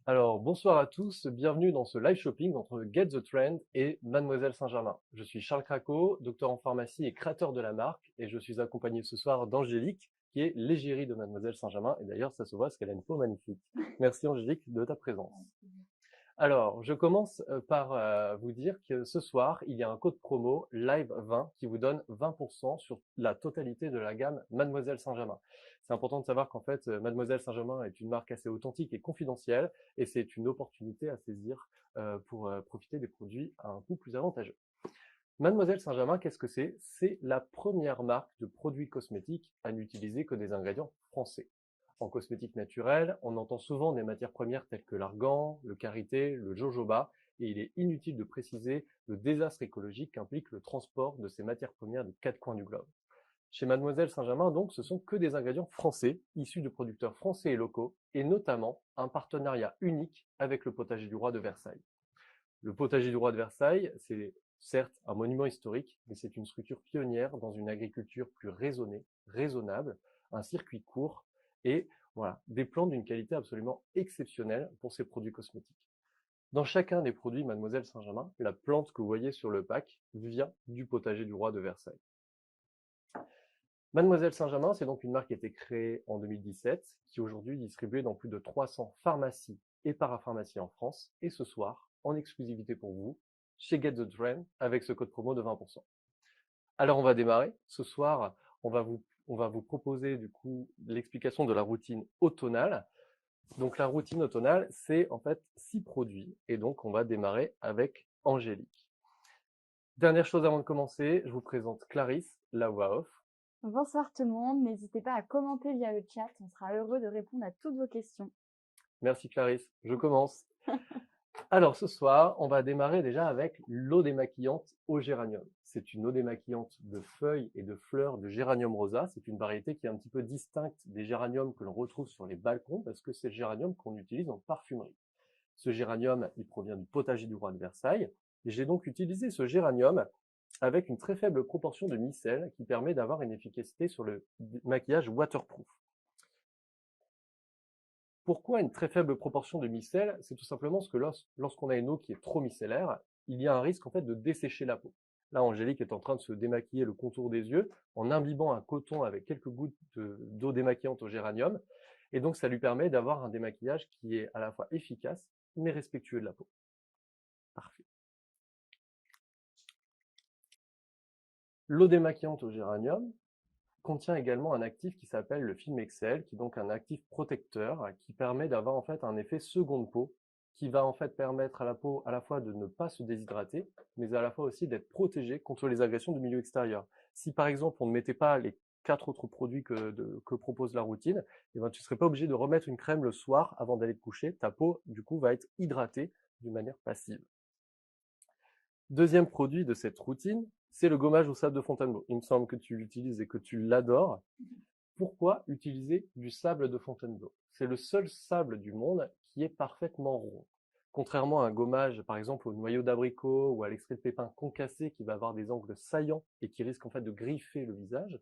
Alors, bonsoir à tous, bienvenue dans ce live shopping entre Get the Trend et Mademoiselle Saint-Germain. Je suis Charles Craco, docteur en pharmacie et créateur de la marque, et je suis accompagné ce soir d'Angélique, qui est l'égérie de Mademoiselle Saint-Germain, et d'ailleurs ça se voit parce qu'elle a une peau magnifique. Merci Angélique de ta présence. Alors, je commence par vous dire que ce soir, il y a un code promo Live 20 qui vous donne 20% sur la totalité de la gamme Mademoiselle Saint-Germain. C'est important de savoir qu'en fait, Mademoiselle Saint-Germain est une marque assez authentique et confidentielle et c'est une opportunité à saisir pour profiter des produits à un coût plus avantageux. Mademoiselle Saint-Germain, qu'est-ce que c'est? C'est la première marque de produits cosmétiques à n'utiliser que des ingrédients français. En cosmétique naturelle, on entend souvent des matières premières telles que l'argan, le karité, le jojoba, et il est inutile de préciser le désastre écologique qu'implique le transport de ces matières premières des quatre coins du globe. Chez Mademoiselle Saint-Germain, donc, ce sont que des ingrédients français, issus de producteurs français et locaux, et notamment un partenariat unique avec le potager du roi de Versailles. Le potager du roi de Versailles, c'est certes un monument historique, mais c'est une structure pionnière dans une agriculture plus raisonnée, raisonnable, un circuit court et voilà, des plantes d'une qualité absolument exceptionnelle pour ces produits cosmétiques. Dans chacun des produits Mademoiselle Saint-Germain, la plante que vous voyez sur le pack vient du potager du roi de Versailles. Mademoiselle Saint-Germain, c'est donc une marque qui a été créée en 2017, qui aujourd'hui est distribuée dans plus de 300 pharmacies et parapharmacies en France, et ce soir, en exclusivité pour vous, chez Get the Trend, avec ce code promo de 20%. Alors on va démarrer. Ce soir, on va vous proposer du coup l'explication de la routine automnale. Donc la routine automnale, c'est en fait 6 produits, et donc on va démarrer avec Angélique. Dernière chose avant de commencer, je vous présente Clarisse, la voix off. Bonsoir tout le monde, n'hésitez pas à commenter via le chat, on sera heureux de répondre à toutes vos questions. Merci Clarisse, je commence. Alors ce soir, on va démarrer déjà avec l'eau démaquillante au géranium. C'est une eau démaquillante de feuilles et de fleurs de géranium rosa. C'est une variété qui est un petit peu distincte des géraniums que l'on retrouve sur les balcons parce que c'est le géranium qu'on utilise en parfumerie. Ce géranium, il provient du potager du roi de Versailles. Et j'ai donc utilisé ce géranium avec une très faible proportion de micelle qui permet d'avoir une efficacité sur le maquillage waterproof. Pourquoi une très faible proportion de micelle? C'est tout simplement parce que lorsqu'on a une eau qui est trop micellaire, il y a un risque en fait de dessécher la peau. Là, Angélique est en train de se démaquiller le contour des yeux en imbibant un coton avec quelques gouttes d'eau démaquillante au géranium. Et donc, ça lui permet d'avoir un démaquillage qui est à la fois efficace mais respectueux de la peau. Parfait. L'eau démaquillante au géranium contient également un actif qui s'appelle le Filmexcel, qui est donc un actif protecteur qui permet d'avoir en fait un effet seconde peau, qui va en fait permettre à la peau à la fois de ne pas se déshydrater, mais à la fois aussi d'être protégée contre les agressions du milieu extérieur. Si par exemple on ne mettait pas les 4 autres produits que propose la routine, eh ben, tu ne serais pas obligé de remettre une crème le soir avant d'aller te coucher. Ta peau, du coup, va être hydratée d'une manière passive. Deuxième produit de cette routine, c'est le gommage au sable de Fontainebleau. Il me semble que tu l'utilises et que tu l'adores. Pourquoi utiliser du sable de Fontainebleau? C'est le seul sable du monde qui est parfaitement rond. Contrairement à un gommage, par exemple, au noyau d'abricot ou à l'extrait de pépin concassé qui va avoir des angles saillants et qui risque en fait de griffer le visage,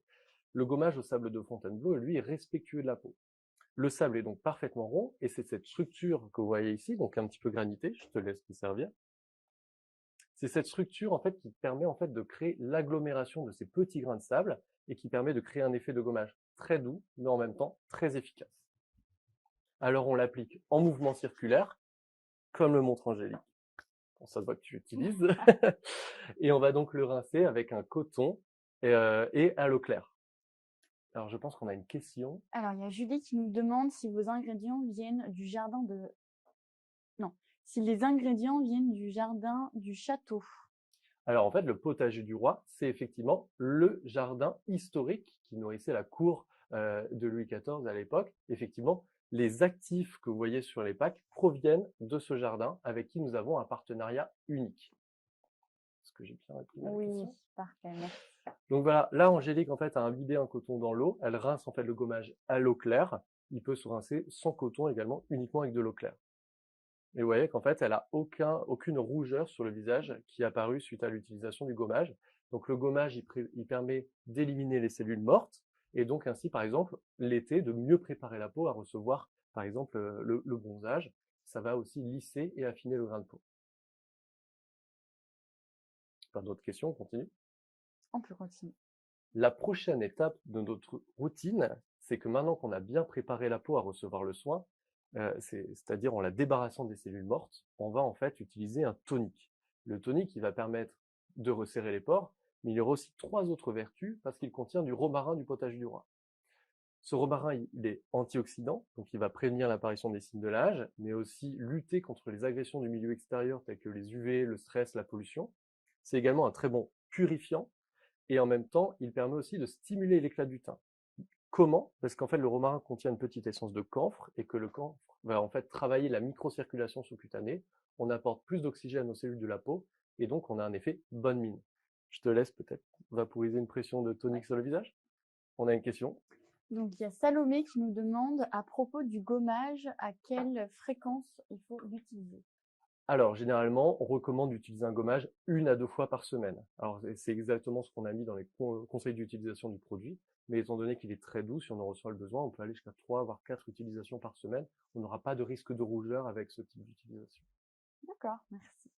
le gommage au sable de Fontainebleau, lui, est respectueux de la peau. Le sable est donc parfaitement rond et c'est cette structure que vous voyez ici, donc un petit peu granitée, je te laisse te servir. C'est cette structure en fait qui permet en fait de créer l'agglomération de ces petits grains de sable et qui permet de créer un effet de gommage très doux, mais en même temps très efficace. Alors on l'applique en mouvement circulaire, comme le montre Angélique. Bon, ça se voit que tu l'utilises. Et on va donc le rincer avec un coton et à l'eau claire. Alors je pense qu'on a une question. Alors il y a Julie qui nous demande si vos ingrédients viennent du jardin de... Non, si les ingrédients viennent du jardin du château. Alors en fait, le potager du roi, c'est effectivement le jardin historique qui nourrissait la cour de Louis XIV à l'époque. Effectivement, les actifs que vous voyez sur les packs proviennent de ce jardin avec qui nous avons un partenariat unique. Est-ce que j'ai bien répondu à la question? Oui, parfait, merci. Donc voilà, là Angélique en fait a imbibé un coton dans l'eau, elle rince en fait le gommage à l'eau claire. Il peut se rincer sans coton également, uniquement avec de l'eau claire. Et vous voyez qu'en fait, elle a aucune rougeur sur le visage qui est apparue suite à l'utilisation du gommage. Donc le gommage, il permet d'éliminer les cellules mortes, et donc ainsi, par exemple, l'été, de mieux préparer la peau à recevoir, par exemple, le bronzage. Ça va aussi lisser et affiner le grain de peau. Pas d'autres questions, on continue. On peut continuer. La prochaine étape de notre routine, c'est que maintenant qu'on a bien préparé la peau à recevoir le soin, c'est-à-dire en la débarrassant des cellules mortes, on va en fait utiliser un tonique. Le tonique, il va permettre de resserrer les pores, mais il aura aussi 3 autres vertus parce qu'il contient du romarin du potage du roi. Ce romarin, il est antioxydant, donc il va prévenir l'apparition des signes de l'âge, mais aussi lutter contre les agressions du milieu extérieur telles que les UV, le stress, la pollution. C'est également un très bon purifiant et en même temps, il permet aussi de stimuler l'éclat du teint. Comment? Parce qu'en fait, le romarin contient une petite essence de camphre et que le camphre va en fait travailler la microcirculation sous-cutanée. On apporte plus d'oxygène aux cellules de la peau et donc on a un effet bonne mine. Je te laisse peut-être vaporiser une pression de tonique sur le visage. On a une question. Donc, il y a Salomé qui nous demande à propos du gommage, à quelle fréquence il faut l'utiliser. Alors, généralement, on recommande d'utiliser un gommage 1 à 2 fois par semaine. Alors, c'est exactement ce qu'on a mis dans les conseils d'utilisation du produit. Mais étant donné qu'il est très doux, si on en ressent le besoin, on peut aller jusqu'à 3 voire 4 utilisations par semaine. On n'aura pas de risque de rougeur avec ce type d'utilisation. D'accord, merci.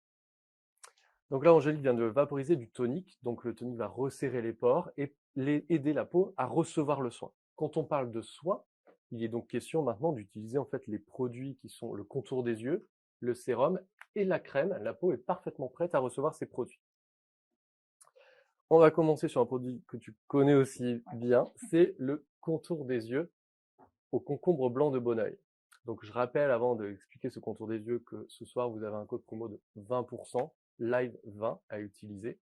Donc là, Angélique vient de vaporiser du tonique. Donc le tonique va resserrer les pores et aider la peau à recevoir le soin. Quand on parle de soin, il est donc question maintenant d'utiliser en fait les produits qui sont le contour des yeux, le sérum et la crème. La peau est parfaitement prête à recevoir ces produits. On va commencer sur un produit que tu connais aussi bien, c'est le contour des yeux au concombre blanc de Bonneuil. Donc je rappelle avant d'expliquer ce contour des yeux que ce soir vous avez un code promo de 20%, live 20 à utiliser.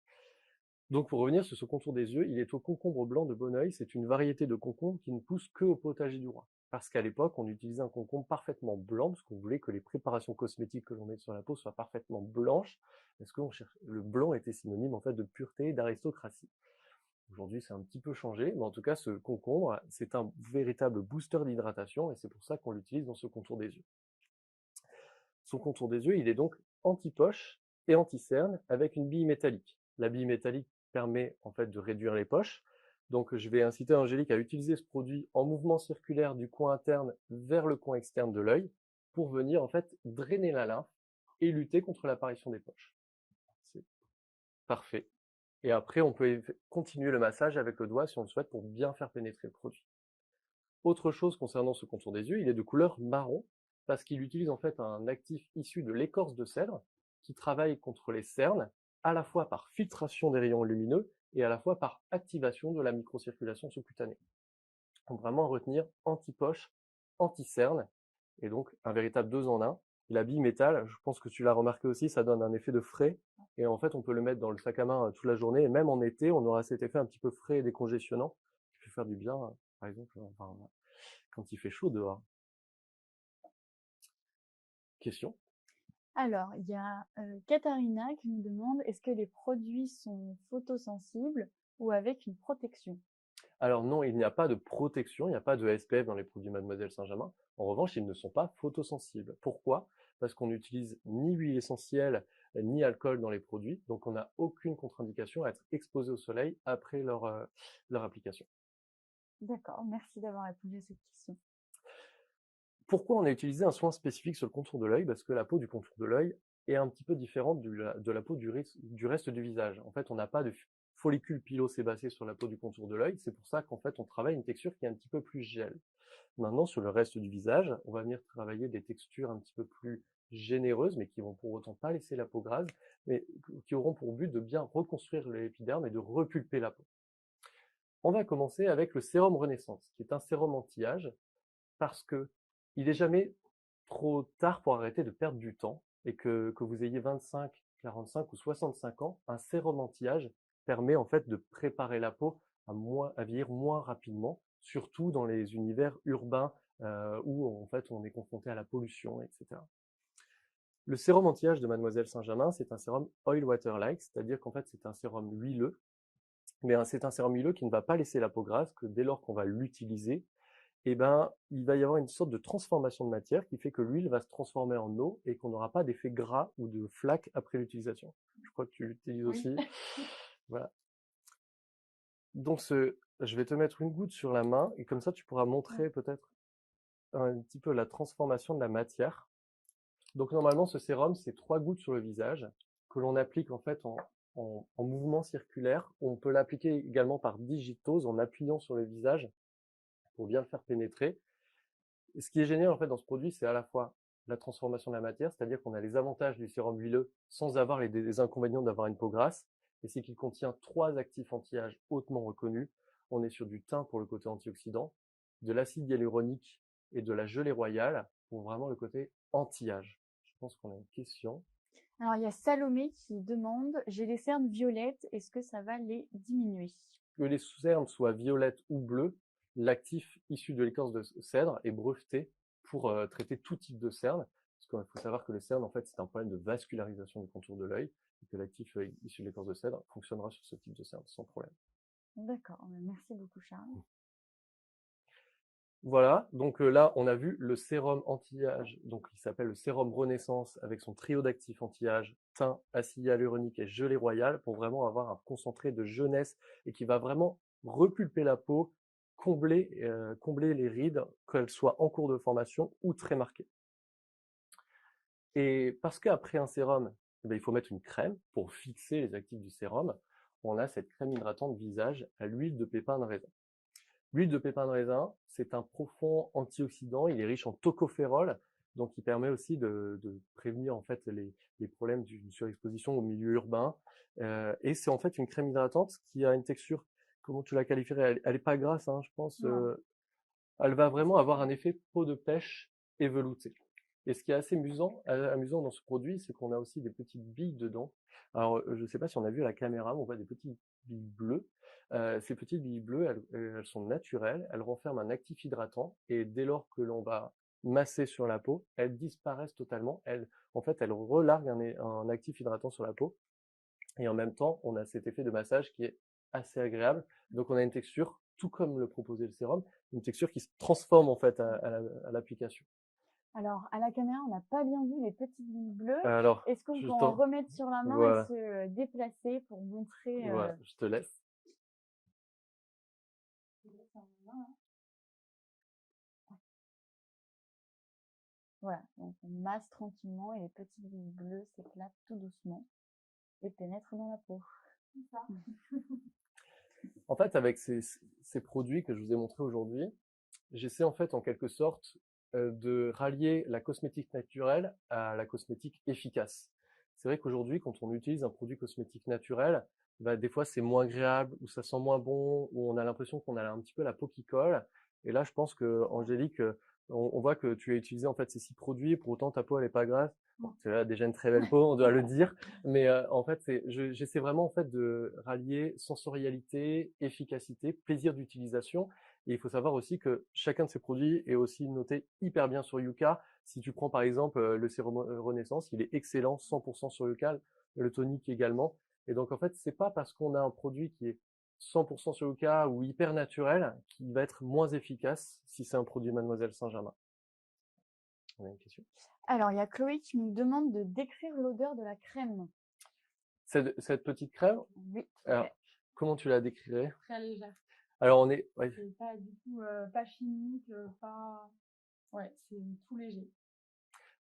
Donc pour revenir sur ce contour des yeux, il est au concombre blanc de Bonneuil. C'est une variété de concombre qui ne pousse que au potager du roi. Parce qu'à l'époque, on utilisait un concombre parfaitement blanc, parce qu'on voulait que les préparations cosmétiques que l'on met sur la peau soient parfaitement blanches, parce que le blanc était synonyme en fait de pureté et d'aristocratie. Aujourd'hui, c'est un petit peu changé, mais en tout cas, ce concombre, c'est un véritable booster d'hydratation, et c'est pour ça qu'on l'utilise dans ce contour des yeux. Son contour des yeux, il est donc anti-poche et anti-cerne avec une bille métallique. La bille métallique permet en fait de réduire les poches. Donc je vais inciter Angélique à utiliser ce produit en mouvement circulaire du coin interne vers le coin externe de l'œil pour venir en fait drainer la lymphe et lutter contre l'apparition des poches. C'est parfait. Et après, on peut continuer le massage avec le doigt si on le souhaite pour bien faire pénétrer le produit. Autre chose concernant ce contour des yeux, il est de couleur marron parce qu'il utilise en fait un actif issu de l'écorce de cèdre qui travaille contre les cernes à la fois par filtration des rayons lumineux et à la fois par activation de la microcirculation sous-cutanée. Donc vraiment à retenir anti-poche, anti-cerne et donc un véritable 2 en 1. La bille métal, je pense que tu l'as remarqué aussi, ça donne un effet de frais et en fait on peut le mettre dans le sac à main toute la journée et même en été on aura cet effet un petit peu frais et décongestionnant qui peut faire du bien par exemple quand il fait chaud dehors. Question? Alors, il y a Katharina qui nous demande est-ce que les produits sont photosensibles ou avec une protection? Alors non, il n'y a pas de protection, il n'y a pas de SPF dans les produits Mademoiselle Saint-Germain. En revanche, ils ne sont pas photosensibles. Pourquoi? Parce qu'on n'utilise ni huile essentielle ni alcool dans les produits, donc on n'a aucune contre-indication à être exposé au soleil après leur application. D'accord, merci d'avoir répondu à cette question. Pourquoi on a utilisé un soin spécifique sur le contour de l'œil? Parce que la peau du contour de l'œil est un petit peu différente de la peau du reste du visage. En fait, on n'a pas de follicules pilosébacés sur la peau du contour de l'œil. C'est pour ça qu'en fait, on travaille une texture qui est un petit peu plus gel. Maintenant, sur le reste du visage, on va venir travailler des textures un petit peu plus généreuses, mais qui vont pour autant pas laisser la peau grasse, mais qui auront pour but de bien reconstruire l'épiderme et de repulper la peau. On va commencer avec le sérum Renaissance, qui est un sérum anti-âge, parce que il n'est jamais trop tard pour arrêter de perdre du temps, et que vous ayez 25, 45 ou 65 ans, un sérum anti-âge permet en fait de préparer la peau à vieillir moins rapidement, surtout dans les univers urbains où en fait on est confronté à la pollution, etc. Le sérum anti-âge de Mademoiselle Saint-Germain, c'est un sérum oil water-like, c'est-à-dire qu'en fait c'est un sérum huileux, mais c'est un sérum huileux qui ne va pas laisser la peau grasse que dès lors qu'on va l'utiliser, eh ben, il va y avoir une sorte de transformation de matière qui fait que l'huile va se transformer en eau et qu'on n'aura pas d'effet gras ou de flaque après l'utilisation. Je crois que tu l'utilises Oui. aussi. Voilà. Donc, je vais te mettre une goutte sur la main et comme ça, tu pourras Ouais. montrer peut-être un petit peu la transformation de la matière. Donc, normalement, ce sérum, c'est 3 gouttes sur le visage que l'on applique en fait en mouvement circulaire. On peut l'appliquer également par digitose en appuyant sur le visage pour bien le faire pénétrer. Et ce qui est génial en fait dans ce produit, c'est à la fois la transformation de la matière, c'est-à-dire qu'on a les avantages du sérum huileux sans avoir les inconvénients d'avoir une peau grasse, et c'est qu'il contient 3 actifs anti-âge hautement reconnus. On est sur du thym pour le côté antioxydant, de l'acide hyaluronique et de la gelée royale pour vraiment le côté anti-âge. Je pense qu'on a une question. Alors, il y a Salomé qui demande, j'ai des cernes violettes, est-ce que ça va les diminuer? Que les cernes soient violettes ou bleues, l'actif issu de l'écorce de cèdre est breveté pour traiter tout type de cernes. Parce qu'il faut savoir que les cernes, en fait, c'est un problème de vascularisation du contour de l'œil et que l'actif issu de l'écorce de cèdre fonctionnera sur ce type de cernes sans problème. D'accord, merci beaucoup Charles. Voilà, donc là, on a vu le sérum anti-âge, donc il s'appelle le sérum Renaissance avec son trio d'actifs anti-âge, thym, acide hyaluronique et gelée royale pour vraiment avoir un concentré de jeunesse et qui va vraiment repulper la peau, combler les rides, qu'elles soient en cours de formation ou très marquées. Et parce qu'après un sérum, il faut mettre une crème pour fixer les actifs du sérum, on a cette crème hydratante visage à l'huile de pépin de raisin. L'huile de pépin de raisin, c'est un profond antioxydant. Il est riche en tocophérol, donc il permet aussi de prévenir en fait les problèmes d'une surexposition au milieu urbain. Et c'est en fait une crème hydratante qui a une texture, comment tu la qualifierais? Elle est pas grasse, hein, je pense. Elle va vraiment avoir un effet peau de pêche et velouté. Et ce qui est assez amusant dans ce produit, c'est qu'on a aussi des petites billes dedans. Alors, je ne sais pas si on a vu à la caméra, mais on voit des petites billes bleues. Ces petites billes bleues, elles sont naturelles, elles renferment un actif hydratant et dès lors que l'on va masser sur la peau, elles disparaissent totalement. En fait, elles relarguent un actif hydratant sur la peau et en même temps, on a cet effet de massage qui est assez agréable. Donc, on a une texture, tout comme le proposait le sérum, une texture qui se transforme en fait à l'application. Alors, à la caméra, on n'a pas bien vu les petites billes bleues. Alors, Est-ce qu'on je peut en t'en... remettre sur la main et Voilà, se déplacer pour montrer voilà, je te laisse. Voilà, donc on masse tranquillement et les petites billes bleues s'éclatent tout doucement et pénètrent dans la peau. C'est ça. En fait, avec ces produits que je vous ai montrés aujourd'hui, j'essaie en fait en quelque sorte de rallier la cosmétique naturelle à la cosmétique efficace. C'est vrai qu'aujourd'hui, quand on utilise un produit cosmétique naturel, bah, des fois c'est moins agréable, ou ça sent moins bon, ou on a l'impression qu'on a un petit peu la peau qui colle. Et là, je pense que Angélique, on voit que tu as utilisé en fait ces 6 produits, pour autant ta peau elle est pas grasse. Bon, tu as déjà une très belle peau, on doit le dire. Mais en fait, j'essaie vraiment en fait de rallier sensorialité, efficacité, plaisir d'utilisation. Et il faut savoir aussi que chacun de ces produits est aussi noté hyper bien sur Yuka. Si tu prends par exemple le sérum Renaissance, il est excellent, 100% sur Yuka, le tonique également. Et donc en fait, c'est pas parce qu'on a un produit qui est 100% sur Yuka ou hyper naturel qui va être moins efficace si c'est un produit Mademoiselle Saint-Germain. On a une question? Alors, il y a Chloé qui nous demande de décrire l'odeur de la crème. Cette petite crème, Oui, alors, comment tu la décrirais? très légère. Alors Ouais. C'est pas du tout, pas chimique, pas... Ouais, c'est tout léger.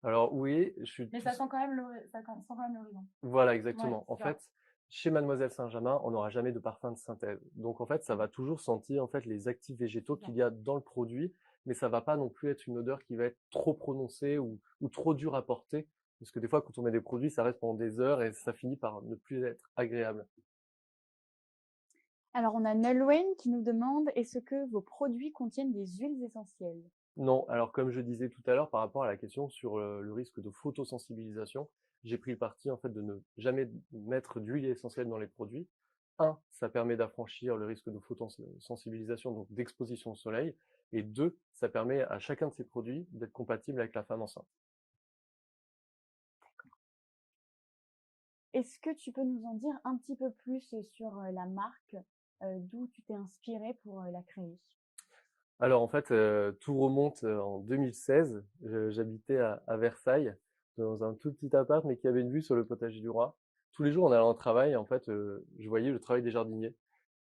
Alors oui, Mais ça sent quand même l'horizon. Voilà, Ouais, exactement. En c'est ça. fait, chez Mademoiselle Saint-Germain, on n'aura jamais de parfum de synthèse. Donc en fait, ça va toujours sentir en fait les actifs végétaux qu'il y a dans le produit, mais ça va pas non plus être une odeur qui va être trop prononcée ou trop dure à porter, parce que des fois, quand on met des produits, ça reste pendant des heures et ça finit par ne plus être agréable. Alors, on a Nolwenn qui nous demande, est-ce que vos produits contiennent des huiles essentielles? Non, alors comme je disais tout à l'heure par rapport à la question sur le risque de photosensibilisation, j'ai pris le parti en fait de ne jamais mettre d'huile essentielle dans les produits. Un, ça permet d'affranchir le risque de photosensibilisation, donc d'exposition au soleil. Et deux, ça permet à chacun de ces produits d'être compatible avec la femme enceinte. Est-ce que tu peux nous en dire un petit peu plus sur la marque, d'où tu t'es inspiré pour la créer? Alors en fait, tout remonte en 2016. J'habitais à Versailles, dans un tout petit appart, mais qui avait une vue sur le potager du roi. Tous les jours, en allant au travail, en fait, je voyais le travail des jardiniers.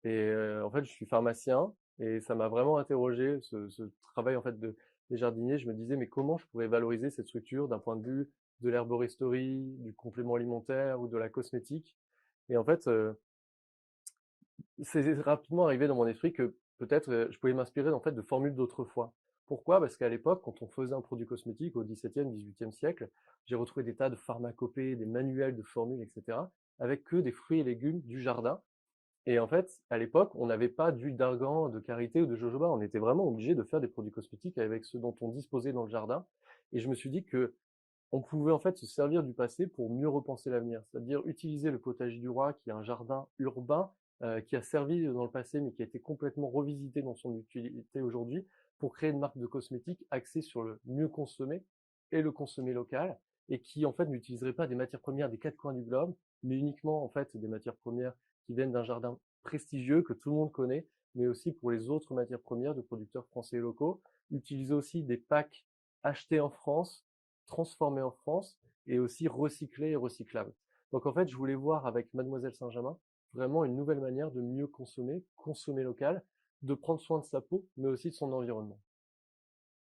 Et en fait, je suis pharmacien et ça m'a vraiment interrogé ce travail en fait des jardiniers. Je me disais, mais comment je pourrais valoriser cette structure d'un point de vue de l'herboristerie, du complément alimentaire ou de la cosmétique. Et en fait, c'est rapidement arrivé dans mon esprit que peut-être je pouvais m'inspirer en fait de formules d'autrefois. Pourquoi? Parce qu'à l'époque, quand on faisait un produit cosmétique au XVIIe, XVIIIe siècle, j'ai retrouvé des tas de pharmacopées, des manuels de formules, etc., avec que des fruits et légumes du jardin. Et en fait, à l'époque, on n'avait pas d'huile d'argan, de karité ou de jojoba. On était vraiment obligé de faire des produits cosmétiques avec ce dont on disposait dans le jardin. Et je me suis dit que on pouvait en fait se servir du passé pour mieux repenser l'avenir. C'est-à-dire utiliser le potager du roi, qui est un jardin urbain, qui a servi dans le passé, mais qui a été complètement revisité dans son utilité aujourd'hui, pour créer une marque de cosmétiques axée sur le mieux consommer et le consommer local, et qui en fait n'utiliserait pas des matières premières des quatre coins du globe, mais uniquement en fait des matières premières qui viennent d'un jardin prestigieux que tout le monde connaît, mais aussi pour les autres matières premières de producteurs français et locaux. Utiliser aussi des packs achetés en France, transformés en France et aussi recyclés et recyclables. Donc en fait, je voulais voir avec Mademoiselle Saint-Germain vraiment une nouvelle manière de mieux consommer, consommer local, de prendre soin de sa peau, mais aussi de son environnement.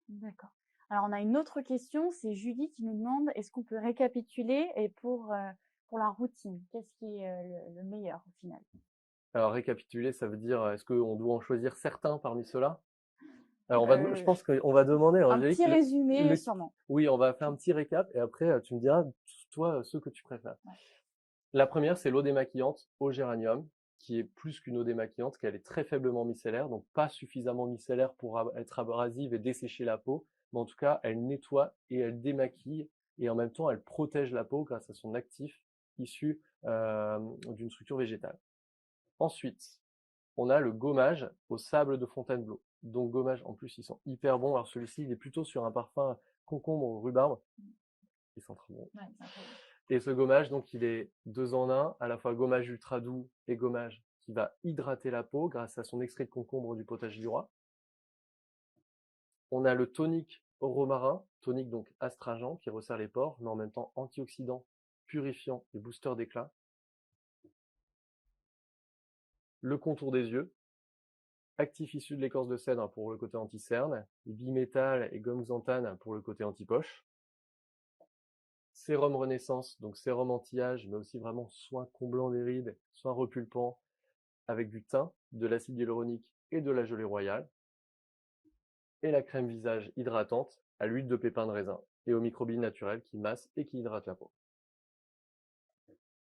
D'accord. Alors, on a une autre question, c'est Julie qui nous demande, est-ce qu'on peut récapituler et pour la routine, qu'est-ce qui est le meilleur au final? Alors récapituler, ça veut dire, est-ce qu'on doit en choisir certains parmi ceux-là? Alors je Euh, pense qu'on va demander à un Angélique, petit résumé, sûrement. oui, on va faire un petit récap et après tu me diras, toi, ceux que tu préfères. Ouais. La première, c'est l'eau démaquillante au géranium, qui est plus qu'une eau démaquillante, qu'elle est très faiblement micellaire, donc pas suffisamment micellaire pour être abrasive et dessécher la peau, mais en tout cas, elle nettoie et elle démaquille, et en même temps, elle protège la peau grâce à son actif issu d'une structure végétale. Ensuite, on a le gommage au sable de Fontainebleau. Donc gommage, en plus, ils sont hyper bons. Alors celui-ci, il est plutôt sur un parfum concombre ou rhubarbe. Ils sont très bons. Ouais, Et ce gommage, donc, il est deux en un, à la fois gommage ultra doux et gommage qui va hydrater la peau grâce à son extrait de concombre du potager du roi. On a le tonique au romarin, tonique donc astringent qui resserre les pores, mais en même temps antioxydant, purifiant et booster d'éclat. Le contour des yeux, actif issu de l'écorce de cèdre pour le côté anti-cerne, bimétal et gomme xanthane pour le côté anti-poche. Sérum Renaissance, donc sérum anti-âge, mais aussi vraiment soin comblant des rides, soin repulpant, avec du thym, de l'acide hyaluronique et de la gelée royale. Et la crème visage hydratante à l'huile de pépins de raisin et aux microbilles naturelles qui massent et qui hydratent la peau.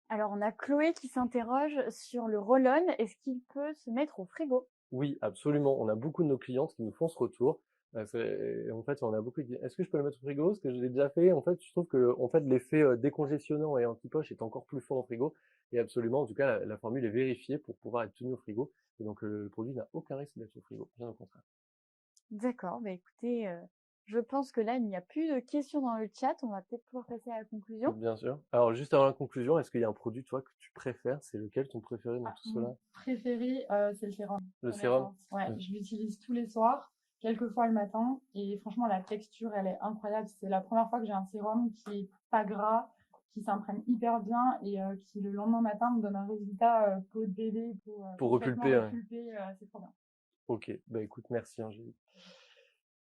Alors, on a Chloé qui s'interroge sur le roll-on. Est-ce qu'il peut se mettre au frigo? Oui, absolument. On a beaucoup de nos clientes qui nous font ce retour. En fait, on a beaucoup dit, est-ce que je peux le mettre au frigo? Parce que je l'ai déjà fait. En fait, je trouve que en fait, l'effet décongestionnant et anti-poche est encore plus fort au frigo. Et absolument, en tout cas, la formule est vérifiée pour pouvoir être tenue au frigo. Et donc, le produit n'a aucun risque d'être au frigo, bien au contraire. D'accord, bah écoutez, je pense que là, il n'y a plus de questions dans le chat. On va peut-être pouvoir passer à la conclusion. Bien sûr. Alors, juste avant la conclusion, est-ce qu'il y a un produit, toi, que tu préfères? C'est lequel ton préféré dans tout cela? Mon préféré, c'est le sérum. Le sérum? Honnêtement. Ouais, je l'utilise tous les soirs, quelques fois le matin, et franchement, la texture, elle est incroyable. C'est la première fois que j'ai un sérum qui est pas gras, qui s'imprègne hyper bien et qui, le lendemain matin, me donne un résultat peau de bébé, peau Pour complètement repulper, ouais. repulpée. C'est trop bien. Ok, bah écoute, merci Angélique.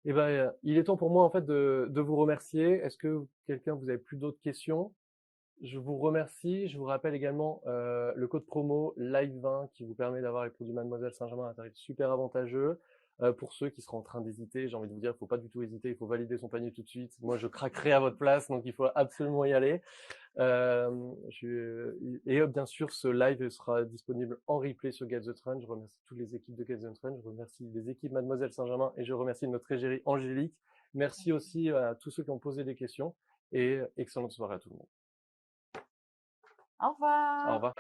Eh ben, il est temps pour moi en fait de vous remercier. Est-ce que quelqu'un vous avez plus d'autres questions? Je vous remercie. Je vous rappelle également le code promo Live20 qui vous permet d'avoir les produits Mademoiselle Saint-Germain à un tarif super avantageux. Pour ceux qui seront en train d'hésiter, j'ai envie de vous dire, il faut pas du tout hésiter, il faut valider son panier tout de suite. Moi, je craquerai à votre place, donc il faut absolument y aller. Et bien sûr, ce live sera disponible en replay sur Get the Trend. Je remercie toutes les équipes de Get the Trend. Je remercie les équipes Mademoiselle Saint-Germain et je remercie notre égérie Angélique. Merci aussi à tous ceux qui ont posé des questions et excellente soirée à tout le monde. Au revoir. Au revoir.